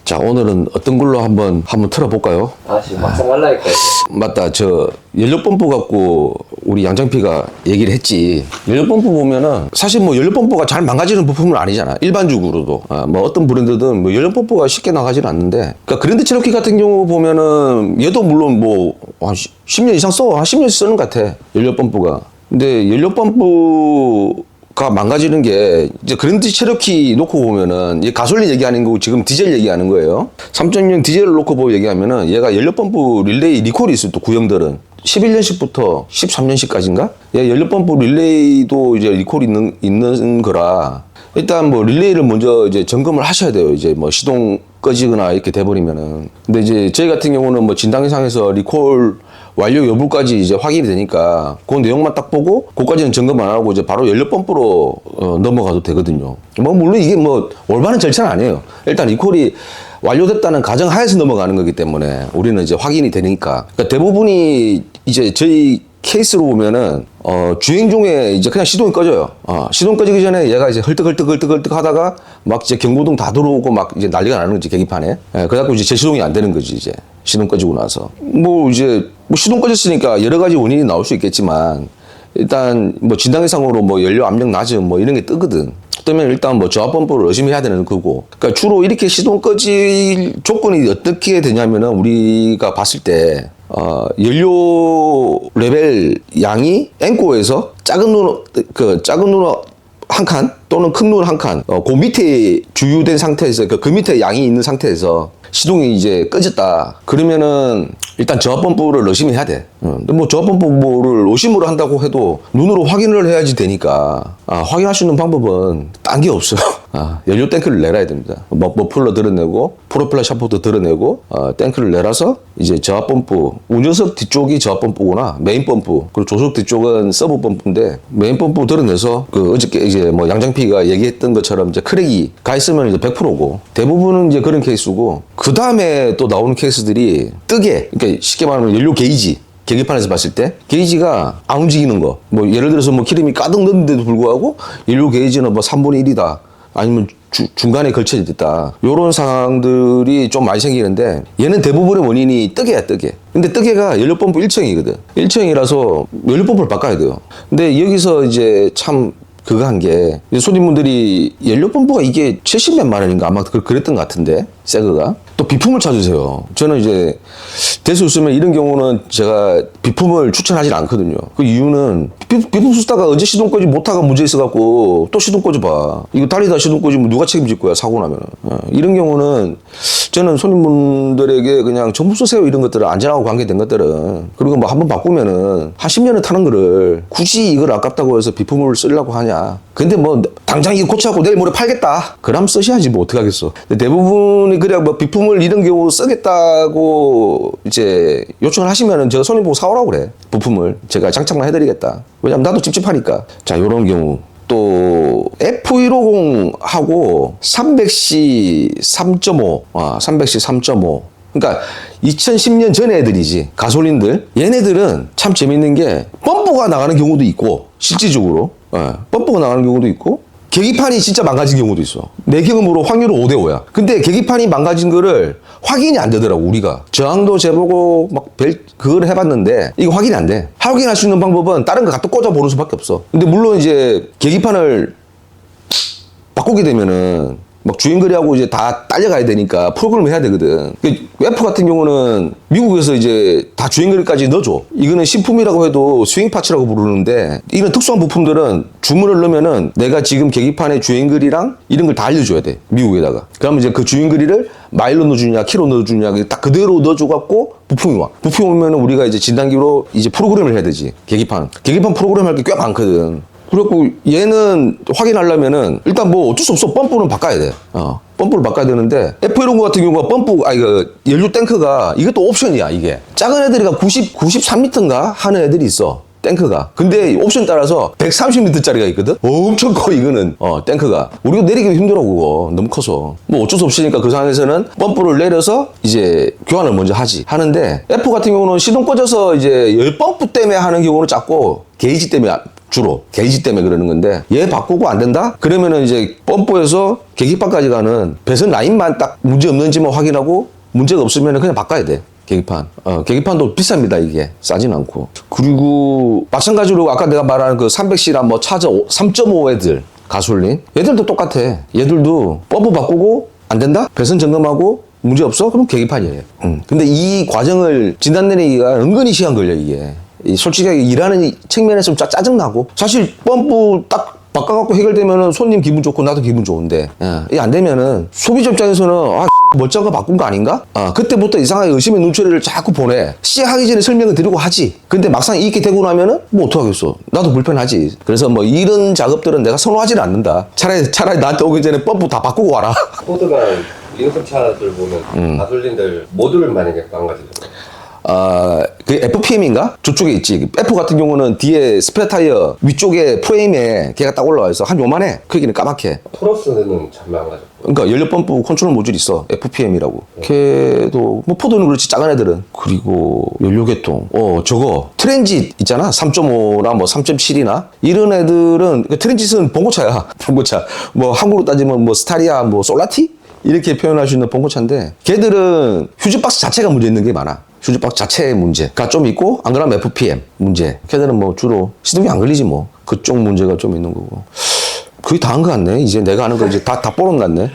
자, 오늘은 어떤 걸로 한번 틀어볼까요? 지금 막상 말라니까. 맞다. 연료펌프 갖고 우리 양장피가 얘기를 했지. 연료펌프 보면은 사실 뭐 연료펌프가 잘 망가지는 부품은 아니잖아. 일반적으로도. 뭐 어떤 브랜드든 뭐 연료펌프가 쉽게 나가지는 않는데. 그러니까 그랜드 체로키 같은 경우 보면은 얘도 물론 뭐 한 10년 이상 한 10년 쓰는 것 같아. 연료펌프가. 근데 연료펌프가 망가지는 게 이제 그랜드 체로키 놓고 보면은 얘 가솔린 얘기하는 거고 지금 디젤 얘기하는 거예요. 3.0 디젤을 놓고 보고 얘기하면은 얘가 연료펌프 릴레이 리콜이 있어. 또 구형들은 11년식부터 13년식까지인가? 얘 연료펌프 릴레이도 이제 리콜이 있는 거라 일단 뭐 릴레이를 먼저 이제 점검을 하셔야 돼요. 이제 뭐 시동 꺼지거나 이렇게 돼버리면은. 근데 이제 저희 같은 경우는 뭐 진단상에서 리콜 완료 여부까지 이제 확인이 되니까 그 내용만 딱 보고 그까지는 점검 안 하고 이제 바로 연료펌프로 넘어가도 되거든요. 뭐 물론 이게 뭐 올바른 절차는 아니에요. 일단 리콜이 완료됐다는 가정하에서 넘어가는 거기 때문에 우리는 이제 확인이 되니까. 그러니까 대부분이 이제 저희 케이스로 보면은 주행 중에 이제 그냥 시동이 꺼져요. 시동 꺼지기 전에 얘가 이제 헐떡헐떡 하다가 막 이제 경고등 다 들어오고 막 이제 난리가 나는 거지, 계기판에. 그래갖고 이제 재시동이 안 되는 거지, 이제 시동 꺼지고 나서. 뭐 이제 뭐 시동 꺼졌으니까 여러 가지 원인이 나올 수 있겠지만 일단 뭐 진단상으로 뭐 연료 압력 낮음 뭐 이런 게 뜨거든. 뜨면 일단 뭐 저하 펌프를 열심히 해야 되는 거고. 그러니까 주로 이렇게 시동 꺼질 조건이 어떻게 되냐면은 우리가 봤을 때 연료 레벨 양이 엔코에서 작은 눈 한 칸 또는 큰 눈 한 칸, 그 밑에 주유된 상태에서 그 밑에 양이 있는 상태에서 시동이 이제 꺼졌다. 그러면은 일단 저하 펌프를 열심히 해야 돼. 근데 뭐 저하 펌프를 오심으로 한다고 해도 눈으로 확인을 해야지 되니까 확인할 수 있는 방법은 딴 게 없어요. 연료 탱크를 내놔야 됩니다. 머플러 드러내고 프로펠러 샤프트 드러내고 탱크를 내놔서 이제 저하 펌프, 운전석 뒤쪽이 저하 펌프구나. 메인 펌프. 그리고 조수석 뒤쪽은 서브 펌프인데 메인 펌프 드러내서 그 어저께 이제 뭐 양장피가 얘기했던 것처럼 이제 크랙이 가 있으면 이제 100%고 대부분은 이제 그런 케이스고, 그 다음에 또 나오는 케이스들이 뜨개. 그러니까 쉽게 말하면 연료 게이지. 계기판에서 봤을 때 게이지가 안 움직이는 거. 뭐 예를 들어서 뭐 기름이 가득 넣는데도 불구하고 연료 게이지는 뭐 3분의 1이다. 아니면 중간에 걸쳐져 있다. 요런 상황들이 좀 많이 생기는데 얘는 대부분의 원인이 뜨개야, 뜨개. 근데 뜨개가 연료펌프 1층이거든. 1층이라서 연료펌프를 바꿔야 돼요. 근데 여기서 이제 참 그거 한 게 손님분들이 연료펌프가 이게 70몇만 원인가 아마 그랬던 것 같은데 새거가 또 비품을 찾으세요. 저는 이제 될 수 있으면 이런 경우는 제가 비품을 추천하지 않거든요. 그 이유는 비품 쓰다가 언제 시동 꺼지 못하가 문제 있어갖고 또 시동 꺼져봐. 이거 달리다 시동 꺼지면 누가 책임질 거야, 사고 나면은. 이런 경우는 저는 손님분들에게 그냥 전부 쓰세요. 이런 것들은 안전하고 관계된 것들은. 그리고 뭐 한번 바꾸면은 한 10년을 타는 거를 굳이 이걸 아깝다고 해서 비품을 쓰려고 하냐. 근데 뭐 당장 이거 고쳐갖고 내일 모레 팔겠다. 그럼 쓰셔야지 뭐 어떡하겠어. 근데 대부분이 그냥 뭐 비품을 이런 경우 쓰겠다고 이제 요청을 하시면은 제가 손님 보고 사오라고 그래. 부품을 제가 장착만 해드리겠다. 왜냐면 나도 찝찝하니까. 자, 요런 경우. 또 F150하고 300C 3.5 300C 3.5 그러니까 2010년 전 애들이지. 가솔린들. 얘네들은 참 재밌는 게 펌프가 나가는 경우도 있고 실질적으로 펌프가 나가는 경우도 있고 계기판이 진짜 망가진 경우도 있어. 내 경험으로 확률은 5대5야. 근데 계기판이 망가진 거를 확인이 안 되더라고. 우리가 저항도 재보고 막 그걸 해봤는데 이거 확인이 안 돼. 확인할 수 있는 방법은 다른 거 갖다 꽂아보는 수밖에 없어. 근데 물론 이제 계기판을 바꾸게 되면은 막 주행거리하고 이제 다 딸려가야 되니까 프로그램을 해야 되거든. 웨프 같은 경우는 미국에서 이제 다 주행거리까지 넣어줘. 이거는 신품이라고 해도 스윙 파츠라고 부르는데 이런 특수한 부품들은 주문을 넣으면은 내가 지금 계기판의 주행거리랑 이런 걸 다 알려줘야 돼. 미국에다가. 그러면 이제 그 주행거리를 마일로 넣어주냐 키로 넣어주냐 딱 그대로 넣어줘갖고 부품이 와. 부품이 오면은 우리가 이제 진단기로 이제 프로그램을 해야 되지. 계기판 프로그램 할 게 꽤 많거든. 그래갖고 얘는 확인하려면은 일단 뭐 어쩔 수 없어. 펌프는 바꿔야 돼. 펌프를 바꿔야 되는데 F150 같은 경우가 연료 탱크가 이것도 옵션이야. 이게 작은 애들이가 93리터인가 하는 애들이 있어. 탱크가. 근데 옵션 따라서 130m짜리가 있거든? 엄청 커, 이거는. 탱크가. 우리가 내리기 힘들어, 그거. 너무 커서. 뭐 어쩔 수 없으니까 그 상황에서는 펌프를 내려서 이제 교환을 먼저 하는데, F 같은 경우는 시동 꺼져서 이제 열 펌프 때문에 하는 경우는 작고, 게이지 때문에 주로 게이지 때문에 그러는 건데, 얘 바꾸고 안 된다? 그러면은 이제 펌프에서 계기판까지 가는 배선 라인만 딱 문제 없는지만 확인하고, 문제가 없으면 그냥 바꿔야 돼. 계기판. 계기판도 비쌉니다, 이게. 싸진 않고. 그리고, 마찬가지로 아까 내가 말한 그 300C랑 뭐 차저 3.5 애들, 가솔린. 얘들도 똑같아. 얘들도 펌프 바꾸고, 안 된다? 배선 점검하고, 문제 없어? 그럼 계기판이에요. 근데 이 과정을 진단 내리기가 은근히 시간 걸려, 이게. 솔직하게 일하는 측면에서 좀 짜증나고. 사실 펌프 딱 바꿔갖고 해결되면은 손님 기분 좋고 나도 기분 좋은데, 이게 안 되면은 소비자 입장에서는 멀쩡한 거 바꾼 거 아닌가? 그때부터 이상하게 의심의 눈초리를 자꾸 보내. 시작하기 전에 설명을 드리고 하지. 근데 막상 이렇게 되고 나면은 뭐 어떡하겠어. 나도 불편하지. 그래서 뭐 이런 작업들은 내가 선호하지는 않는다. 차라리 나한테 오기 전에 펌프 다 바꾸고 와라. 포드나 링크 차들 보면 가솔린들 모듈을 만약에 망가지잖아요. 그 FPM인가? 저쪽에 있지. F 같은 경우는 뒤에 스페어 타이어 위쪽에 프레임에 걔가 딱 올라와 있어. 한 요만해. 크기는 까맣게. 토러스는 잘 망가져. 그러니까 연료 펌프 컨트롤 모듈 있어. FPM이라고. 걔도 뭐 포드는 그렇지, 작은 애들은. 그리고 연료 계통. 저거 트랜짓 있잖아. 3.5나 뭐 3.7이나 이런 애들은, 그 트랜짓은 봉고차야. 봉고차. 뭐 한국으로 따지면 뭐 스타리아, 뭐 솔라티 이렇게 표현할 수 있는 봉고차인데, 걔들은 휴즈박스 자체가 문제 있는 게 많아. 휴즈박스 자체의 문제가 좀 있고, 안 그러면 FPM 문제. 걔들은 뭐 주로 시동이 안 걸리지 뭐. 그쪽 문제가 좀 있는 거고. 거의 다 한 것 같네. 이제 내가 아는 거 이제 다 뽀록 났네.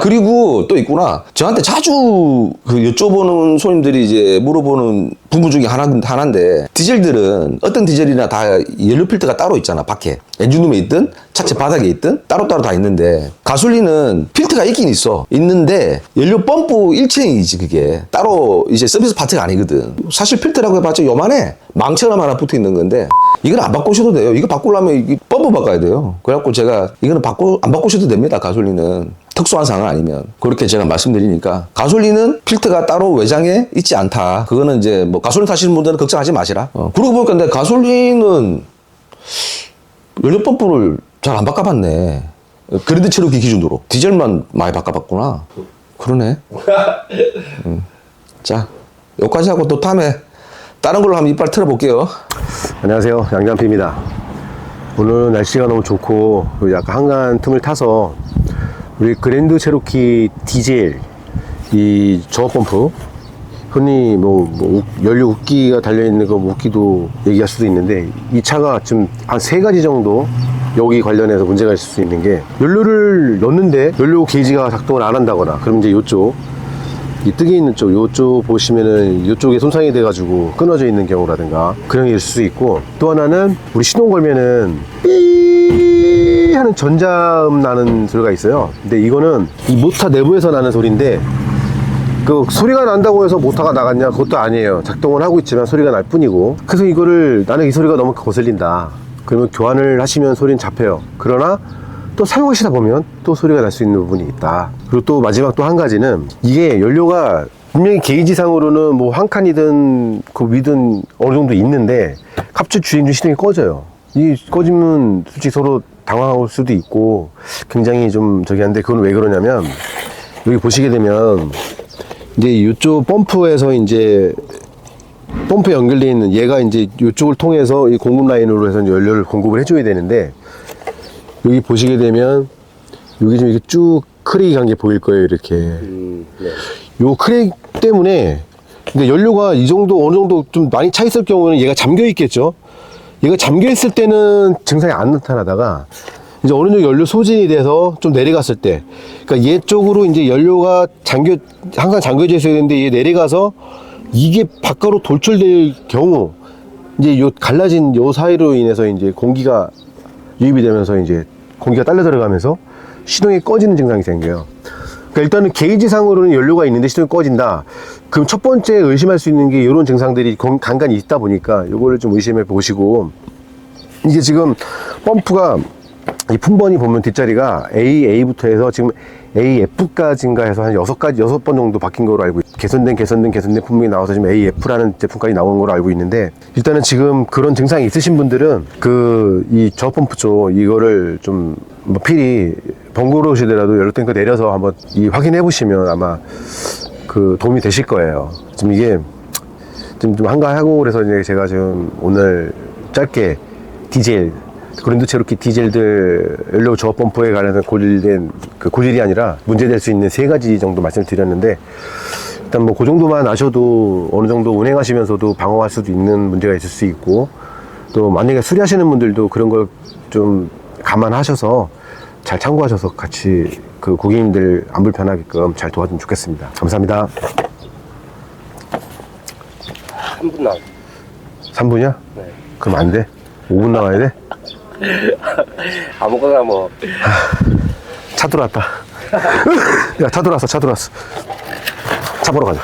그리고 또 있구나. 저한테 자주 그 여쭤보는 손님들이 이제 물어보는 부분 중에 하나인데, 디젤들은 어떤 디젤이나 다 연료 필터가 따로 있잖아, 밖에. 엔진룸에 있든 차체 바닥에 있든 따로따로 다 있는데, 가솔린은 필터가 있긴 있는데 연료 펌프 일체이지. 그게 따로 이제 서비스 파트가 아니거든. 사실 필터라고 해봤자 요만해. 망처럼 하나 붙어 있는 건데, 이건 안 바꾸셔도 돼요. 이거 바꾸려면 이 펌프 바꿔야 돼요. 그래갖고 제가 이거는 안 바꾸셔도 됩니다, 가솔린은. 특수한 상황 아니면. 그렇게 제가 말씀드리니까, 가솔린은 필터가 따로 외장에 있지 않다. 그거는 이제 뭐 가솔린 타시는 분들은 걱정하지 마시라. 그러고 보니까 근데 가솔린은 연료 펌프를 잘 안 바꿔봤네. 그랜드 체로키 기준으로. 디젤만 많이 바꿔봤구나. 그러네. 자, 여기까지 하고 또 다음에 다른 걸로 한번 이빨 틀어볼게요. 안녕하세요, 양장피입니다. 오늘 날씨가 너무 좋고 약간 한간 틈을 타서 우리 그랜드 체로키 디젤 이 저어 펌프, 흔히 뭐 연료 웃기가 달려있는 그 웃기도 얘기할 수도 있는데, 이 차가 지금 한 3가지 정도 여기 관련해서 문제가 있을 수 있는 게, 연료를 넣는데 연료 게이지가 작동을 안 한다거나, 그럼 이제 요쪽 이 뜨개 있는 쪽, 요쪽 보시면은 요쪽에 손상이 돼가지고 끊어져 있는 경우라든가 그런 게 있을 수 있고, 또 하나는 우리 시동 걸면은 삐 하는 전자음 나는 소리가 있어요. 근데 이거는 이 모터 내부에서 나는 소리인데, 그 소리가 난다고 해서 모터가 나갔냐? 그것도 아니에요. 작동을 하고 있지만 소리가 날 뿐이고. 그래서 이거를, 나는 이 소리가 너무 거슬린다, 그러면 교환을 하시면 소리는 잡혀요. 그러나 또 사용하시다 보면 또 소리가 날 수 있는 부분이 있다. 그리고 또 마지막 또 한 가지는, 이게 연료가 분명히 게이지상으로는 뭐 한 칸이든 그 위든 어느 정도 있는데, 갑자기 주행 시동이 꺼져요. 이 꺼지면 솔직히 서로 당황할 수도 있고 굉장히 좀 저기 한데, 그건 왜 그러냐면, 여기 보시게 되면 이제 이쪽 펌프에서 이제 펌프에 연결되어 있는 얘가 이제 이쪽을 통해서 이 공급 라인으로 해서 이제 연료를 공급을 해줘야 되는데, 여기 보시게 되면 여기 좀 이렇게 쭉 크랙이 간 게 보일 거예요, 이렇게. 요 크랙 때문에, 근데 연료가 이 정도 어느 정도 좀 많이 차 있을 경우는 얘가 잠겨 있겠죠. 얘가 잠겨 있을 때는 증상이 안 나타나다가 이제 어느 정도 연료 소진이 돼서 좀 내려갔을 때, 그러니까 얘 쪽으로 이제 연료가 항상 잠겨져 있어야 되는데, 얘 내려가서 이게 바깥으로 돌출될 경우, 이제 요 갈라진 요 사이로 인해서 이제 공기가 유입이 되면서 이제 공기가 딸려 들어가면서 시동이 꺼지는 증상이 생겨요. 그러니까 일단은 게이지상으로는 연료가 있는데 시동이 꺼진다. 그럼 첫 번째 의심할 수 있는 게 이런 증상들이 간간히 있다 보니까 요거를 좀 의심해 보시고, 이게 지금 펌프가 이 품번이 보면 뒷자리가 A부터 해서 지금 AF까지인가 해서 한 6번 정도 바뀐 거로 알고 개선된 품목이 나와서 지금 AF라는 제품까지 나온 걸로 알고 있는데, 일단은 지금 그런 증상이 있으신 분들은 이 저펌프 쪽 이거를 좀 뭐 필히 번거로우시더라도 연료 탱크 내려서 한번 확인해 보시면 아마 그 도움이 되실 거예요. 지금 이게 좀 한가하고 그래서 이제 제가 지금 오늘 짧게 디젤 그랜드 체로키 디젤들 연료 저어 펌프에 관해서 고질이 아니라 문제될 수 있는 3가지 정도 말씀을 드렸는데, 일단 뭐 그 정도만 아셔도 어느 정도 운행하시면서도 방어할 수도 있는 문제가 있을 수 있고, 또 만약에 수리하시는 분들도 그런 걸 좀 감안하셔서 잘 참고하셔서 같이 그 고객님들 안 불편하게끔 잘 도와주면 좋겠습니다. 감사합니다. 3분 남. 3분이야? 네. 그럼 안 돼? 5분 나와야 돼? 아무거나 뭐. 차 들어왔다. 야, 차 들어왔어. 차 보러 가자.